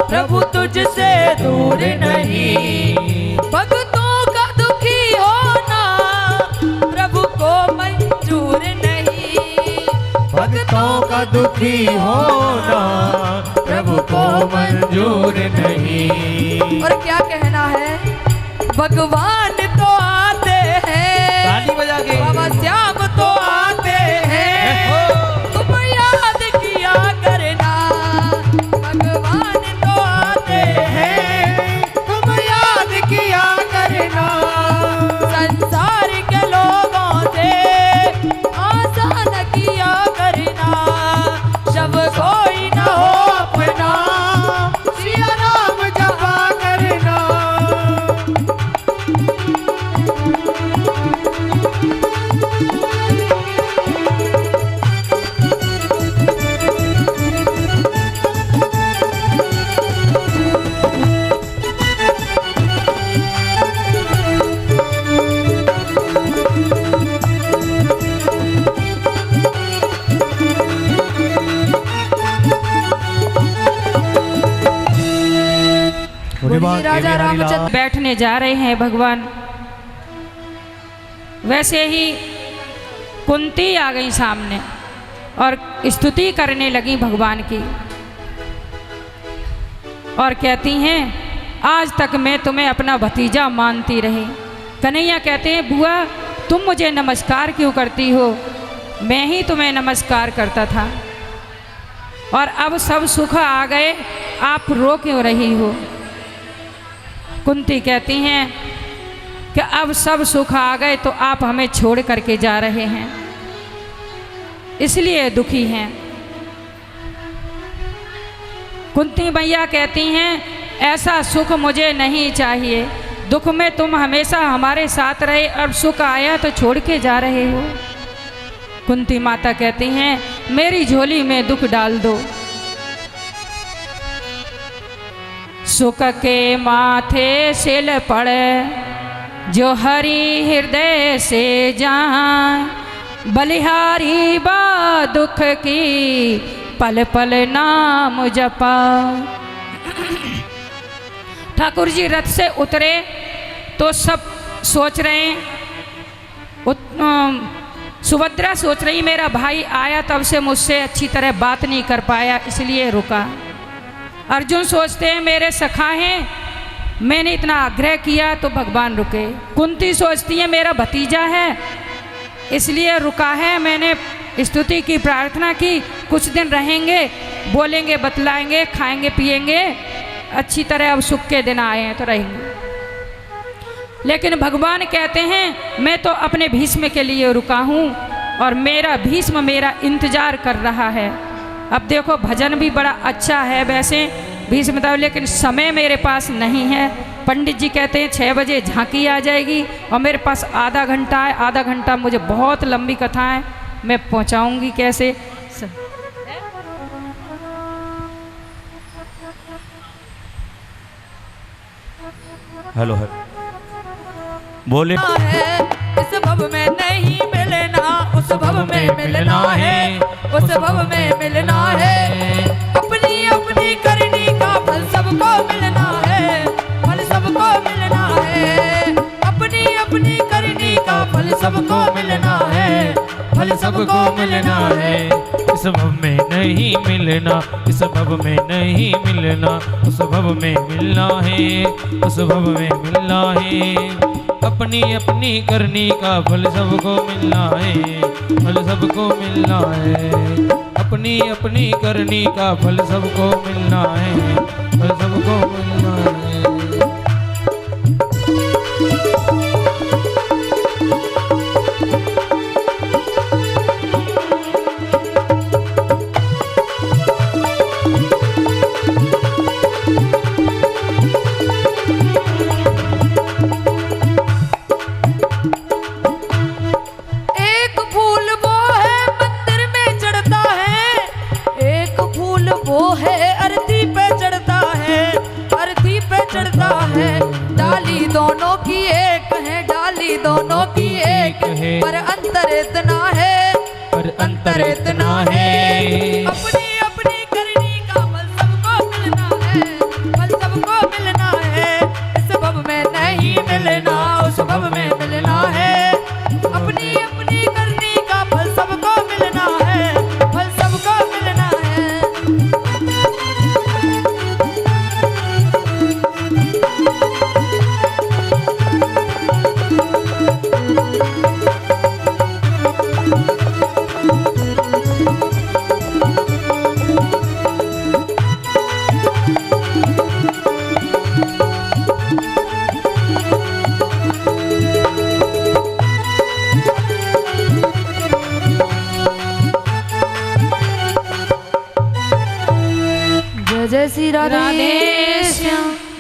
प्रभु तुझसे दूर नहीं। भक्तों का दुखी होना प्रभु को मंजूर नहीं। भक्तों का दुखी होना प्रभु को मंजूर नहीं। और क्या कहना है, भगवान तो आते हैं, ताली बजा के बाबा श्याम तो आते हैं, तुम याद किया करना। भगवान तो आते हैं, तुम याद किया करना। संसार के लोगों से आसान किया करना। जब कोई न हो अपना सिया राम जपा करना। राजा हे बिहारी लाल। रामचंद्र बैठने जा रहे हैं भगवान। वैसे ही कुंती आ गई सामने और स्तुति करने लगी भगवान की और कहती हैं आज तक मैं तुम्हें अपना भतीजा मानती रही। कन्हैया कहते हैं बुआ तुम मुझे नमस्कार क्यों करती हो, मैं ही तुम्हें नमस्कार करता था और अब सब सुख आ गए आप रो क्यों रही हो। कुंती कहती हैं कि अब सब सुख आ गए तो आप हमें छोड़ करके जा रहे हैं इसलिए दुखी हैं। कुंती मैया कहती हैं ऐसा सुख मुझे नहीं चाहिए, दुख में तुम हमेशा हमारे साथ रहे और सुख आया तो छोड़ के जा रहे हो। कुंती माता कहती हैं मेरी झोली में दुख डाल दो। सुख के माथे सिल पड़े जो हरि हृदय से जाए, बलिहारी बा दुख की पल पल नाम जपा। ठाकुर जी रथ से उतरे तो सब सोच रहे हैं, सुभद्रा सोच रही मेरा भाई आया तब से मुझसे अच्छी तरह बात नहीं कर पाया इसलिए रुका। अर्जुन सोचते हैं मेरे सखा हैं, मैंने इतना आग्रह किया तो भगवान रुके। कुंती सोचती है मेरा भतीजा है इसलिए रुका है, मैंने स्तुति की प्रार्थना की, कुछ दिन रहेंगे, बोलेंगे बतलाएंगे, खाएंगे पिएंगे, अच्छी तरह अब सुख के दिन आए हैं तो रहेंगे। लेकिन भगवान कहते हैं मैं तो अपने भीष्म के लिए रुका हूँ और मेरा भीष्म मेरा इंतजार कर रहा है। अब देखो भजन भी बड़ा अच्छा है वैसे भीष्म बताओ, लेकिन समय मेरे पास नहीं है। पंडित जी कहते हैं 6 बजे झांकी आ जाएगी और मेरे पास आधा घंटा है, आधा घंटा मुझे बहुत लंबी कथा है, मैं पहुँचाऊँगी कैसे। हेलो हेलो बोले है इस भव में नहीं मिलना, उस भव में मिलना है, उस भव में मिलना है। अपनी अपनी करनी का फल सबको मिलना है, फल सबको मिलना है। अपनी अपनी करनी का फल सबको मिलना है, फल सबको मिलना है। इस भव में नहीं मिलना, इस भव में नहीं मिलना, उस भव में मिलना है, उस भव में मिलना है। अपनी अपनी करनी का फल सबको मिलना है, फल सबको मिलना है। अपनी अपनी करनी का फल सबको मिलना है, फल सबको मिलना है। दोनों की एक है, डाली दोनों की एक है, पर अंतर इतना है, पर अंतर इतना है। अपनी अपनी करनी का फल सबको मिलना है, फल सबको मिलना है। इस भव में नहीं मिलना, उस भव में मिलना है। अपनी अपनी करनी का फल सबको मिलना है, फल सबको मिलना है। जय श्री राधे